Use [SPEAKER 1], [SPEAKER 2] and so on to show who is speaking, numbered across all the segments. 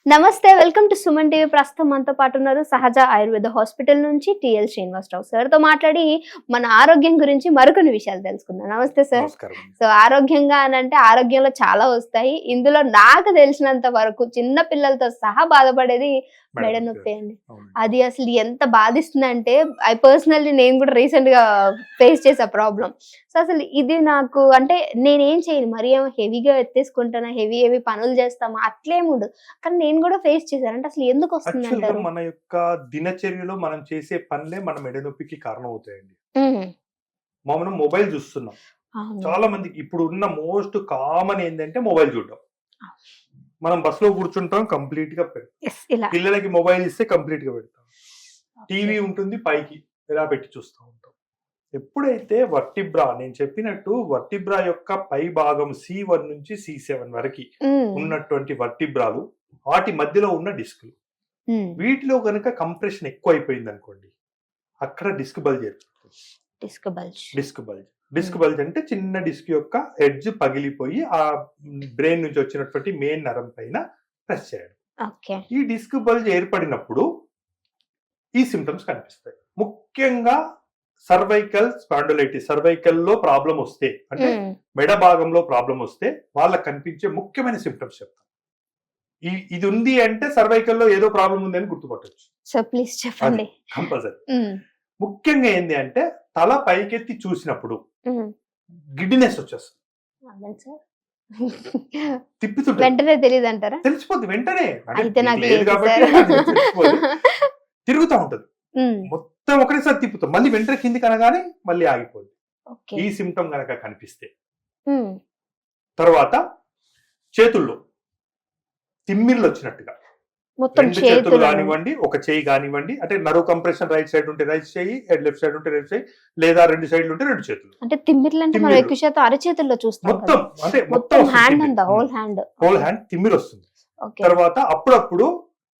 [SPEAKER 1] నమస్తే, welcome to Suman TV. ప్రస్తుతం మనతో పాటు ఉన్నారు సహజ ఆయుర్వేద హాస్పిటల్ నుంచి టిఎల్ శ్రీనివాసరావు సార్ తో మాట్లాడి మన ఆరోగ్యం గురించి మరికొన్ని విషయాలు తెలుసుకుందాం. నమస్తే సార్.
[SPEAKER 2] నమస్కారం.
[SPEAKER 1] సో ఆరోగ్యంగా అనంటే ఆరోగ్యంలో చాలా వస్తాయి. ఇందులో నాకు తెలిసినంత వరకు చిన్న పిల్లలతో సహా బాధపడేది మెడ నొప్పి అండి. అది అసలు ఎంత బాధిస్తుందంటే పర్సనల్లీ నేను కూడా రీసెంట్ గా ఫేస్ చేసా ప్రాబ్లం. సో అసలు ఇది నాకు అంటే నేనేం చేయను, మరి ఏమో హెవీగా ఎత్తేసుకుంటానా, హెవీ పనులు చేస్తామా అట్లేముండదు. కానీ నేను కూడా ఫేస్ చేశాను. అంటే అసలు ఎందుకు వస్తుంది అంటారు?
[SPEAKER 2] మన యొక్క దినచర్యలో మనం చేసే పనులే మన మెడ నొప్పికి కారణం అవుతాయండి. మనం మొబైల్ చూస్తున్నాం. చాలా మందికి ఇప్పుడు ఉన్న మోస్ట్ కామన్ ఏంటంటే మొబైల్ చూడడం. మనం బస్ లో కూర్చుంటాం, కంప్లీట్ గా పెడతాం. పిల్లలకి మొబైల్ ఇస్తే కంప్లీట్ గా పెడతాం. టీవీ ఉంటుంది పైకి, ఇలా పెట్టి చూస్తూ ఉంటాం. ఎప్పుడైతే వర్టిబ్రా, నేను చెప్పినట్టు వర్టిబ్రా యొక్క పై భాగం C1 నుంచి C7 వరకు ఉన్నటువంటి వర్టిబ్రాలు, వాటి మధ్యలో ఉన్న డిస్కులు, వీటిలో కనుక కంప్రెషన్ ఎక్కువ అయిపోయింది అనుకోండి, అక్కడ డిస్క్ బల్జ్ ఏర్పడుతుంది. డిస్క్ బల్జ్ అంటే చిన్న డిస్క్ యొక్క ఎడ్జ్ పగిలిపోయి ఆ బ్రెయిన్ నుంచి వచ్చినటువంటి మెయిన్ నరం పైన ప్రెస్ చేయడం. ఈ డిస్క్ బల్జ్ ఏర్పడినప్పుడు ఈ సిమ్టమ్స్ కనిపిస్తాయి. ముఖ్యంగా సర్వైకల్ స్పాండిలైటిస్, సర్వైకల్ లో ప్రాబ్లం వస్తే, అంటే మెడ భాగంలో ప్రాబ్లం వస్తే వాళ్ళకి కనిపించే ముఖ్యమైన సిమ్టమ్స్ చెప్తాను. ఇది ఉంది అంటే సర్వైకల్ లో ఏదో ప్రాబ్లం ఉంది అని గుర్తుపట్టచ్చు. కంపల్సరీ. ముఖ్యంగా ఏంది అంటే తల పైకెత్తి చూసినప్పుడు గిడ్డినెస్ వచ్చేస్తుంది. తిప్పుతుంటే
[SPEAKER 1] వెంటనే తెలియదు అంటారా?
[SPEAKER 2] తెలిసిపోద్ది వెంటనే, తిరుగుతూ ఉంటది. మొత్తం ఒకటేసారి తిప్పుతాం, మళ్ళీ వెంటనే కిందికి అనగానే మళ్ళీ ఆగిపోద్ది. ఈ సిమ్టమ్ కనుక కనిపిస్తే, తర్వాత చేతుల్లో తిమ్మిర్లు వచ్చినట్టుగా, రెండు చేతులు కానివ్వండి, ఒక చేయి కానివ్వండి, అంటే నర్వ్ కంప్రెషన్ రైట్ సైడ్ ఉంటే రైట్ చేయి, లెఫ్ట్ సైడ్ ఉంటే లెఫ్ట్ చేయి, లేదా రెండు సైడ్లు ఉంటే రెండు చేతులు.
[SPEAKER 1] అంటే తిమ్మిర్లు అంటే మనం ఎక్కువ శాతం అరచేతుల్లో చూస్తాం.
[SPEAKER 2] మొత్తం అంటే మొత్తం
[SPEAKER 1] హ్యాండ్ అంతా, హోల్ హ్యాండ్
[SPEAKER 2] తిమ్మిరి వస్తుంది. తర్వాత అప్పుడప్పుడు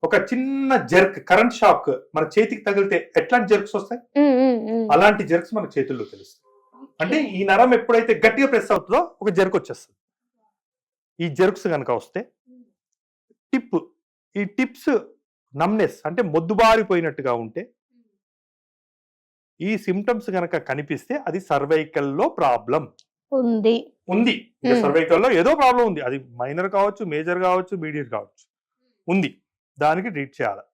[SPEAKER 2] ఒక చిన్న జర్క్, కరెంట్ షాక్ మన చేతికి తగిలితే ఎట్లాంటి జర్క్స్ వస్తాయి, అలాంటి జర్క్స్ మన చేతుల్లో తెలుస్తాయి. అంటే ఈ నరం ఎప్పుడైతే గట్టిగా ప్రెస్ అవుతుందో ఒక జర్క్ వచ్చేస్తుంది. ఈ జర్క్స్ కనుక వస్తే ఈ టిప్స్ నమ్నెస్ అంటే మొద్దుబారిపోయినట్టుగా ఉంటే, ఈ సిమ్టమ్స్ గనక కనిపిస్తే అది సర్వైకల్ లో ప్రాబ్లం ఉంది. సర్వైకల్ లో ఏదో ప్రాబ్లం ఉంది. అది మైనర్ కావచ్చు, మేజర్ కావచ్చు, మీడియం కావచ్చు, ఉంది. దానికి ట్రీట్ చేయాలి.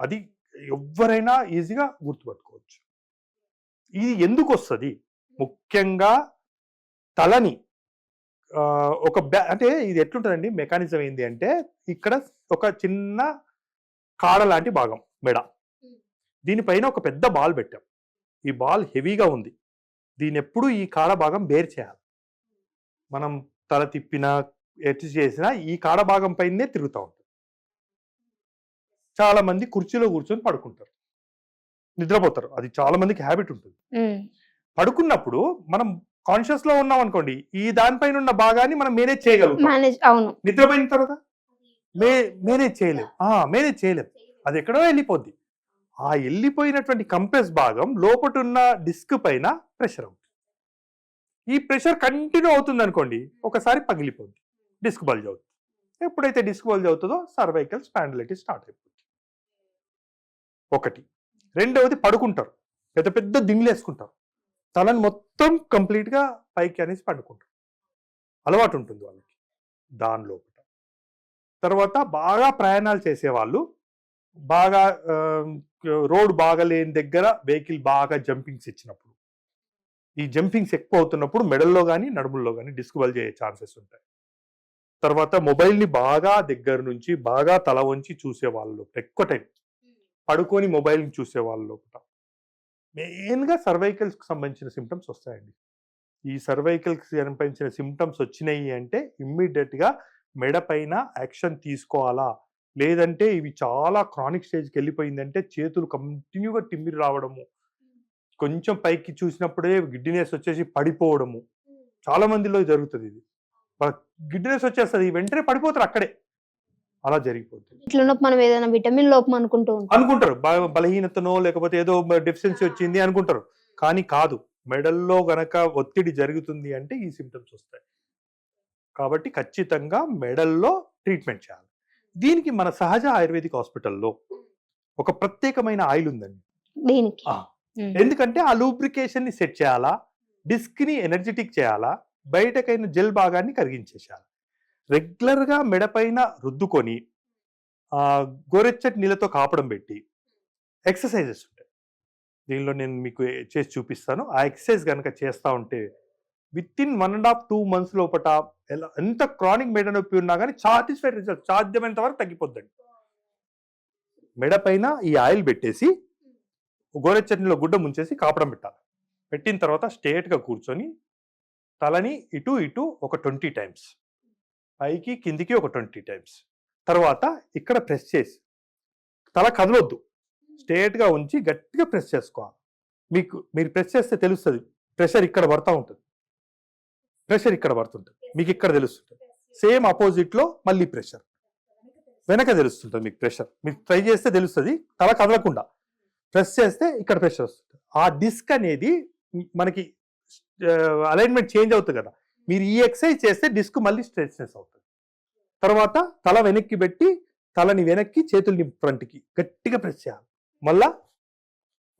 [SPEAKER 2] అది ఎవరైనా ఈజీగా గుర్తుపట్టుకోవచ్చు. ఇది ఎందుకు వస్తుంది? ముఖ్యంగా తలని అంటే ఇది ఎట్లుంటుందండి మెకానిజం ఏంది అంటే, ఇక్కడ ఒక చిన్న కాడ లాంటి భాగం మెడ, దీనిపైన ఒక పెద్ద బాల్ పెట్టాం. ఈ బాల్ హెవీగా ఉంది. దీని ఎప్పుడు ఈ కాడ భాగం బేర్ చేయాలి. మనం తల తిప్పినా ఎటు చేసినా ఈ కాడ భాగం పైనే తిరుగుతూ ఉంటుంది. చాలా మంది కుర్చీలో కూర్చొని పడుకుంటారు, నిద్రపోతారు. అది చాలా మందికి హ్యాబిట్ ఉంటుంది. పడుకున్నప్పుడు మనం కాన్షియస్ లో ఉన్నాం అనుకోండి, ఈ దానిపైన ఉన్న భాగాన్ని మనం మేనేజ్ చేయగలుగుతాం. నిద్రపోయిన తర్వాత మేనేజ్ చేయలేం. అది ఎక్కడో వెళ్ళిపోద్ది. ఆ వెళ్ళిపోయినటువంటి కంప్రెస్ భాగం లోపల ఉన్న డిస్క్ పైన ప్రెషర్ అవుతుంది. ఈ ప్రెషర్ కంటిన్యూ అవుతుంది అనుకోండి, ఒకసారి పగిలిపోద్ది, డిస్క్ బల్జ్ అవుతుంది. ఎప్పుడైతే డిస్క్ బల్జ్ అవుతుందో సర్వైకల్ స్పాండిలైటిస్ స్టార్ట్ అయిపోతుంది. ఒకటి. రెండవది, పడుకుంటారు, పెద్ద పెద్ద దిండ్లు వేసుకుంటారు, తలని మొత్తం కంప్లీట్ గా పైకి అనేసి పడుకుంటారు. అలవాటు ఉంటుంది వాళ్ళకి దాని లోపల. తర్వాత బాగా ప్రయాణాలు చేసేవాళ్ళు, బాగా రోడ్ బాగాలేని దగ్గర వెహికల్ బాగా జంపింగ్స్ ఇచ్చినప్పుడు, ఈ జంపింగ్స్ ఎక్కువ అవుతున్నప్పుడు మెడల్లో కానీ నడుముల్లో కానీ డిస్క్ బల్జ్ అయ్యే ఛాన్సెస్ ఉంటాయి. తర్వాత మొబైల్ని బాగా దగ్గర నుంచి బాగా తల వంచి చూసే వాళ్ళు, ఎక్కువ టైం పడుకొని మొబైల్ని చూసే వాళ్ళ లోపల మెయిన్గా సర్వైకల్స్కి సంబంధించిన సిమ్టమ్స్ వస్తాయండి. ఈ సర్వైకల్కి సంబంధించిన సిమ్టమ్స్ వచ్చినాయి అంటే ఇమ్మీడియట్గా మెడ పైన యాక్షన్ తీసుకోవాలా. లేదంటే ఇవి చాలా క్రానిక్ స్టేజ్కి వెళ్ళిపోయిందంటే చేతులు కంటిన్యూగా తిమ్మిరి రావడము, కొంచెం పైకి చూసినప్పుడే గిడ్డినెస్ వచ్చేసి పడిపోవడము, చాలా మందిలో జరుగుతుంది. ఇది గిడ్డినెస్ వచ్చేస్తుంది, వెంటనే పడిపోతారు అక్కడే, అలా జరిగిపోతుంది.
[SPEAKER 1] ఇట్లా మనం ఏదైనా విటమిన్ లోపం అనుకుంటారు,
[SPEAKER 2] బలహీనతనో లేకపోతే ఏదో డెఫిషియన్సీ వచ్చింది అనుకుంటారు. కానీ కాదు, మెడల్లో గనక ఒత్తిడి జరుగుతుంది అంటే ఈ సిమ్టమ్స్ వస్తాయి. కాబట్టి ఖచ్చితంగా మెడల్లో ట్రీట్మెంట్ చేయాలి. దీనికి మన సహజ ఆయుర్వేదిక్ హాస్పిటల్లో ఒక ప్రత్యేకమైన ఆయిల్ ఉందండి.
[SPEAKER 1] దీనికి
[SPEAKER 2] ఎందుకంటే ఆ లూబ్రికేషన్ ని సెట్ చేయాలా, డిస్క్ ని ఎనర్జెటిక్ చేయాలా, బయటకైన జెల్ భాగాన్ని కరిగించేసేయాలి. రెగ్యులర్ గా మెడపైన రుద్దుకొని గోరెచ్చటి నీళ్ళతో కాపడం పెట్టి ఎక్సర్సైజెస్ ఉంటాయి. దీనిలో నేను మీకు చేసి చూపిస్తాను. ఆ ఎక్సర్సైజ్ కనుక చేస్తూ ఉంటే విత్ ఇన్ 1.5-2 months లోపల ఎంత క్రానిక్ మెడ నొప్పి ఉన్నా కానీ సాటిస్ఫైడ్ రిజల్ట్ సాధ్యమైనంత వరకు తగ్గిపోద్దండి. మెడ పైన ఈ ఆయిల్ పెట్టేసి గోరెచ్చటిలో గుడ్డ ముంచేసి కాపడం పెట్టాలి. పెట్టిన తర్వాత స్ట్రేట్గా కూర్చొని తలని ఇటు ఇటు ఒక 20 times, పైకి కిందికి ఒక 20 times, తర్వాత ఇక్కడ ప్రెస్ చేసి తల కదలొద్దు, స్ట్రేట్గా ఉంచి గట్టిగా ప్రెస్ చేసుకోవాలి. మీరు ప్రెస్ చేస్తే తెలుస్తుంది, ప్రెషర్ ఇక్కడ పడుతూ ఉంటుంది, ప్రెషర్ ఇక్కడ పడుతుంటుంది, మీకు ఇక్కడ తెలుస్తుంటుంది. సేమ్ ఆపోజిట్లో మళ్ళీ ప్రెషర్ వెనక తెలుస్తుంటుంది. మీకు ప్రెషర్ మీరు ట్రై చేస్తే తెలుస్తుంది, తల కదలకుండా ప్రెస్ చేస్తే ఇక్కడ ప్రెషర్ వస్తుంది. ఆ డిస్క్ అనేది మనకి అలైన్మెంట్ చేంజ్ అవుతుంది కదా, మీరు ఈ ఎక్సర్సైజ్ చేస్తే డిస్క్ మళ్ళీ స్ట్రెచ్నెస్ అవుతుంది. తర్వాత తల వెనక్కి పెట్టి తలని వెనక్కి చేతుల్ని ఫ్రంట్కి గట్టిగా ప్రెస్ చేయాలి. మళ్ళా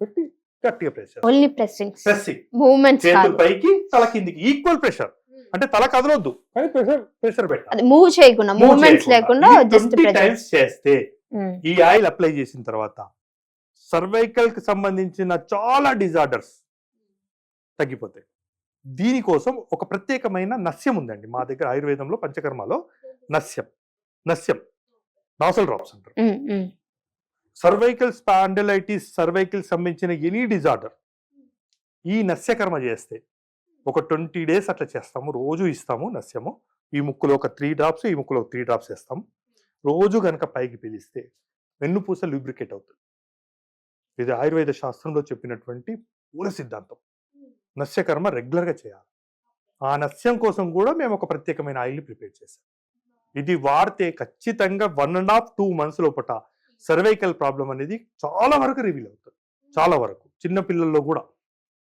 [SPEAKER 2] పెట్టి గట్టిగా ప్రెస్ చేయాలి. ప్రెస్సింగ్ చేతులు పైకి తల కిందికి ఈక్వల్ ప్రెషర్, అంటే తల కదలొద్దు కానీ ప్రెషర్ పెట్టాలి.
[SPEAKER 1] మూవ్ చేయకుండా మూవ్మెంట్స్ లేకుండా జస్ట్
[SPEAKER 2] 20 times చేస్తే ఈ ఆయిల్ అప్లై చేసిన తర్వాత సర్వైకల్ కి సంబంధించిన చాలా డిజార్డర్స్ తగ్గిపోతాయి. దీనికోసం ఒక ప్రత్యేకమైన నస్యం ఉందండి మా దగ్గర ఆయుర్వేదంలో పంచకర్మలో. నస్యం నాసల్ డ్రాప్స్ అంటారు. సర్వైకల్ స్పాండిలైటిస్, సర్వైకల్ సంబంధించిన ఎనీ డిజార్డర్ ఈ నస్యకర్మ చేస్తే ఒక 20 days అట్లా చేస్తాము. రోజు ఇస్తాము నస్యము. ఈ ముక్కులో ఒక 3 drops, ఈ ముక్కులో 3 drops వేస్తాము. రోజు కనుక పైకి పీలిస్తే వెన్నుపూస లూబ్రికేట్ అవుతుంది. ఇది ఆయుర్వేద శాస్త్రంలో చెప్పినటువంటి మూల సిద్ధాంతం. నస్యకర్మ రెగ్యులర్గా చేయాలి. ఆ నస్యం కోసం కూడా మేము ఒక ప్రత్యేకమైన ఆయిల్ని ప్రిపేర్ చేసాం. ఇది వాడితే ఖచ్చితంగా 1.5-2 months లోపల సర్వైకల్ ప్రాబ్లం అనేది చాలా వరకు రివీల్ అవుతుంది. చాలా వరకు చిన్న పిల్లల్లో కూడా.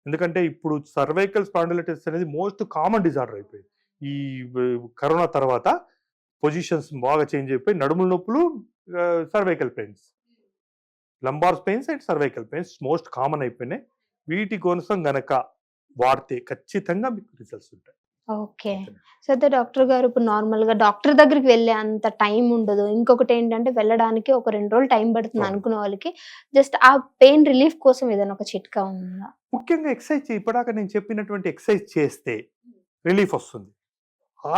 [SPEAKER 2] ఎందుకంటే ఇప్పుడు సర్వైకల్ స్పాండిలైటిస్ అనేది మోస్ట్ కామన్ డిజార్డర్ అయిపోయింది. ఈ కరోనా తర్వాత పొజిషన్స్ బాగా చేంజ్ అయిపోయి నడుముల నొప్పులు, cervical pains, lumbar pains and cervical pains most common అయిపోయినాయి. వీటి కోసం గనక వాడితే ఖచ్చితంగా మీకు రిజల్ట్స్ ఉంటాయి.
[SPEAKER 1] ఓకే. సో అయితే డాక్టర్ గారు ఇప్పుడు నార్మల్ గా డాక్టర్ దగ్గరికి వెళ్ళే అంత టైం ఉండదు. ఇంకొకటి ఏంటంటే వెళ్ళడానికి ఒక 2 రోజులు టైం పడుతుంది అనుకునే వాళ్ళకి జస్ట్ ఆ పెయిన్ రిలీఫ్ కోసం ఏదైనా ఒక చిట్కా ఉందా?
[SPEAKER 2] ముఖ్యంగా ఎక్సర్సైజ్ ఇప్పటిదాకా నేను చెప్పినటువంటి ఎక్సర్సైజ్ చేస్తే రిలీఫ్ వస్తుంది.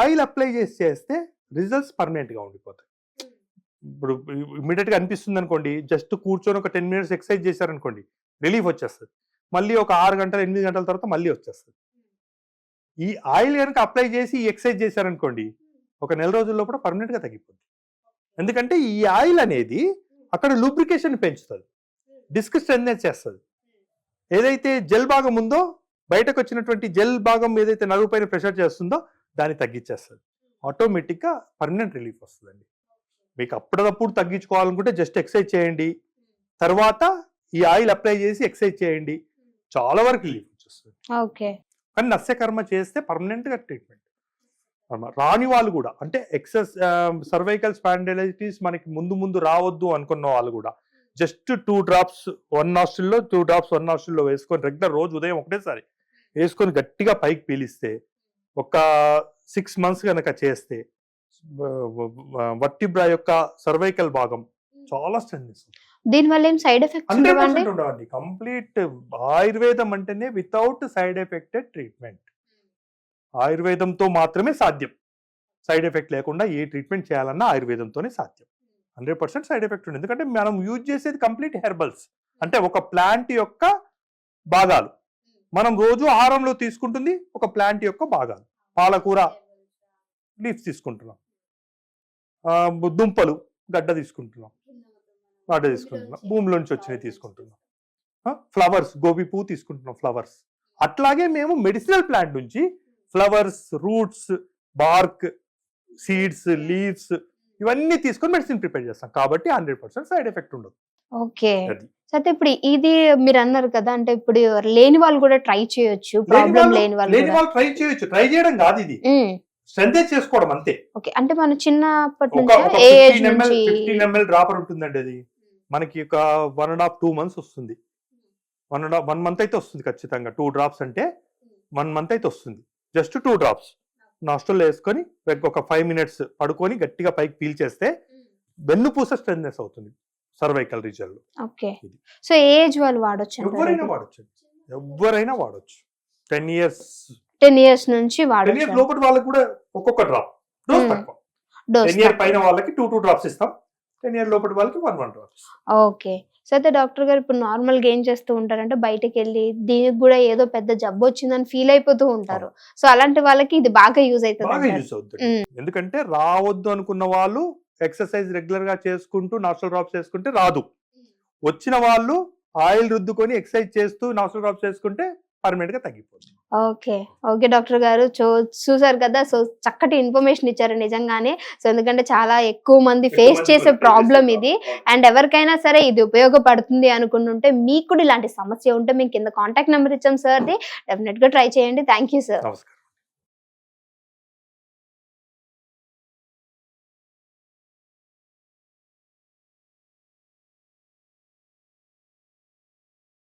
[SPEAKER 2] ఆయిల్ అప్లై చేస్తే రిజల్ట్స్ పర్మనెంట్ గా ఉండిపోతాయి. ఇప్పుడు ఇమీడియట్ గా అనిపిస్తుంది అనుకోండి, జస్ట్ కూర్చొని ఒక 10 minutes ఎక్సర్సైజ్ చేశారనుకోండి రిలీఫ్ వచ్చేస్తుంది. మళ్ళీ ఒక 6 గంటలు 8 గంటల తర్వాత మళ్ళీ వచ్చేస్తుంది. ఈ ఆయిల్ కనుక అప్లై చేసి ఈ ఎక్సర్సైజ్ చేశారనుకోండి ఒక 1 రోజుల లోపల పర్మనెంట్ గా తగ్గిపోతుంది. ఎందుకంటే ఈ ఆయిల్ అనేది అక్కడ లూబ్రికేషన్ పెంచుతుంది, డిస్క్ స్ట్రెంథెన్ చేస్తుంది. ఏదైతే జెల్ భాగం ఉందో బయటకు వచ్చినటువంటి జెల్ భాగం ఏదైతే నరువు పైన ప్రెషర్ చేస్తుందో దాన్ని తగ్గించేస్తుంది. ఆటోమేటిక్గా పర్మనెంట్ రిలీఫ్ వస్తుందండి. మీకు అప్పుడప్పుడు తగ్గించుకోవాలనుకుంటే జస్ట్ ఎక్సర్సైజ్ చేయండి, తర్వాత ఈ ఆయిల్ అప్లై చేసి ఎక్సర్సైజ్ చేయండి, చాలా వరకు రిలీఫ్ వచ్చేస్తుంది.
[SPEAKER 1] ఓకే.
[SPEAKER 2] కానీ నస్యకర్మ చేస్తే పర్మనెంట్ గా ట్రీట్మెంట్. రాని వాళ్ళు కూడా అంటే సర్వైకల్ స్పాండిలైటిస్ మనకి ముందు రావద్దు అనుకున్న వాళ్ళు కూడా జస్ట్ 2 drops 1 nostril లో 2 drops 1 nostril లో వేసుకొని రెగ్యులర్ రోజు ఉదయం ఒకటేసారి వేసుకొని గట్టిగా పైకి పీలిస్తే ఒక 6 months కనుక చేస్తే వర్టిబ్రా యొక్క సర్వైకల్ భాగం చాలా స్ట్రెంత్.
[SPEAKER 1] దీని వల్ల ఏం సైడ్ ఎఫెక్ట్స్
[SPEAKER 2] ఉండవండి. కంప్లీట్ ఆయుర్వేదం అంటేనే వితౌట్ సైడ్ ఎఫెక్టెడ్ ట్రీట్మెంట్. ఆయుర్వేదంతో మాత్రమే సాధ్యం. సైడ్ ఎఫెక్ట్ లేకుండా ఏ ట్రీట్మెంట్ చేయాలన్నా ఆయుర్వేదంతోనే సాధ్యం. 100% సైడ్ ఎఫెక్ట్ ఉంది. ఎందుకంటే మనం యూజ్ చేసేది కంప్లీట్ హెర్బల్స్, అంటే ఒక ప్లాంట్ యొక్క భాగాలు. మనం రోజు ఆహారంలో తీసుకుంటుంది ఒక ప్లాంట్ యొక్క భాగాలు. పాలకూర లీఫ్స్ తీసుకుంటున్నాం, దుంపలు గడ్డ తీసుకుంటున్నాం, భూమిలోంచి వచ్చినవి తీసుకుంటున్నాం, ఫ్లవర్స్ గోబీ పువ్వు తీసుకుంటున్నాం ఫ్లవర్స్. అట్లాగే మేము మెడిసినల్ ప్లాంట్ నుంచి flowers, roots, BARC, seeds, leaves ఇవన్నీ తీసుకొని మెడిసిన్ ప్రిపేర్ చేస్తాం. కాబట్టి 100% సైడ్ ఎఫెక్ట్ ఉండదు.
[SPEAKER 1] ఓకే. అయితే ఇప్పుడు ఇది మీరు అన్నారు కదా, అంటే ఇప్పుడు లేని వాళ్ళు కూడా ట్రై చేయొచ్చు, ప్రాబ్లం లేని వాళ్ళు
[SPEAKER 2] ట్రై చేయొచ్చు. ట్రై చేయడం కాదు ఇది, స్ట్రెంథెన్ చేసుకోవడం అంతే.
[SPEAKER 1] ఓకే, అంటే మనం చిన్నప్పటి
[SPEAKER 2] ఒక
[SPEAKER 1] నుంచి ఏ ఏజ్
[SPEAKER 2] 15 ml
[SPEAKER 1] నుంచి
[SPEAKER 2] 15 ml డ్రాపర్ ఉంటుందండి. అది మనకి ఒక 1.5-2 months వస్తుంది. 1 month అయితే వస్తుంది ఖచ్చితంగా. 2 drops అంటే 1 month అయితే వస్తుంది. జస్ట్ 2 drops నాస్ట్రల్ వేసుకొని ఒక 5 minutes పడుకొని గట్టిగా పైకి పీల్ చేస్తే వెన్నుపూస స్ట్రెంథెస్ అవుతుంది సర్వైకల్ రీజియన్ లో.
[SPEAKER 1] ఓకే, సో ఏజ్ వాళ్ళు వాడొచ్చు
[SPEAKER 2] ఎవరైనా వాడచ్చు, ఎవరైనా వాడచ్చు. 10 years
[SPEAKER 1] 10 years నుంచి
[SPEAKER 2] 10 years
[SPEAKER 1] వాడొచ్చు.
[SPEAKER 2] లోపల వాళ్ళకి కూడా ఒక్కొక్క డ్రాప్ డోస్
[SPEAKER 1] Hmm.
[SPEAKER 2] తక్కువ.
[SPEAKER 1] డోస్
[SPEAKER 2] 10 year పైన వాళ్ళకి 2 drops ఇస్తాం. 10 year లోపల వాళ్ళకి 1 drops.
[SPEAKER 1] ఓకే, సో అయితే డాక్టర్ గారు ఇప్పుడు నార్మల్ గా ఏం చేస్తూ ఉంటారంటే బయటకు వెళ్ళి దీనికి కూడా ఏదో పెద్ద జబ్బు వచ్చిందని ఫీల్ అయిపోతూ ఉంటారు. సో అలాంటి వాళ్ళకి ఇది బాగా యూజ్
[SPEAKER 2] బాగా
[SPEAKER 1] అవుతుంది.
[SPEAKER 2] యూజ్ అవుతుంది. ఎందుకంటే రావద్దు అనుకున్న వాళ్ళు ఎక్సర్సైజ్ రెగ్యులర్ గా చేసుకుంటూ నాస్ట్రల్ డ్రాప్స్ చేసుకుంటే రాదు. వచ్చిన వాళ్ళు ఆయిల్ రుద్దుకొని ఎక్సర్సైజ్ చేస్తూ నాస్ట్రల్ డ్రాప్స్ చేసుకుంటే పర్మనెంట్ గా తగ్గిపోతుంది.
[SPEAKER 1] ఓకే, ఓకే డాక్టర్ గారు, చూసారు కదా, సో చక్కటి ఇన్ఫర్మేషన్ ఇచ్చారు నిజంగానే. సో ఎందుకంటే చాలా ఎక్కువ మంది ఫేస్ చేసే ప్రాబ్లం ఇది. అండ్ ఎవరికైనా సరే ఇది ఉపయోగపడుతుంది అనుకుంటుంటే, మీకు కూడా ఇలాంటి సమస్య ఉంటే మేము కింద కాంటాక్ట్ నెంబర్ ఇచ్చాం సార్ది, డెఫినెట్ గా ట్రై చేయండి. Thank you sir.
[SPEAKER 2] నమస్కారం.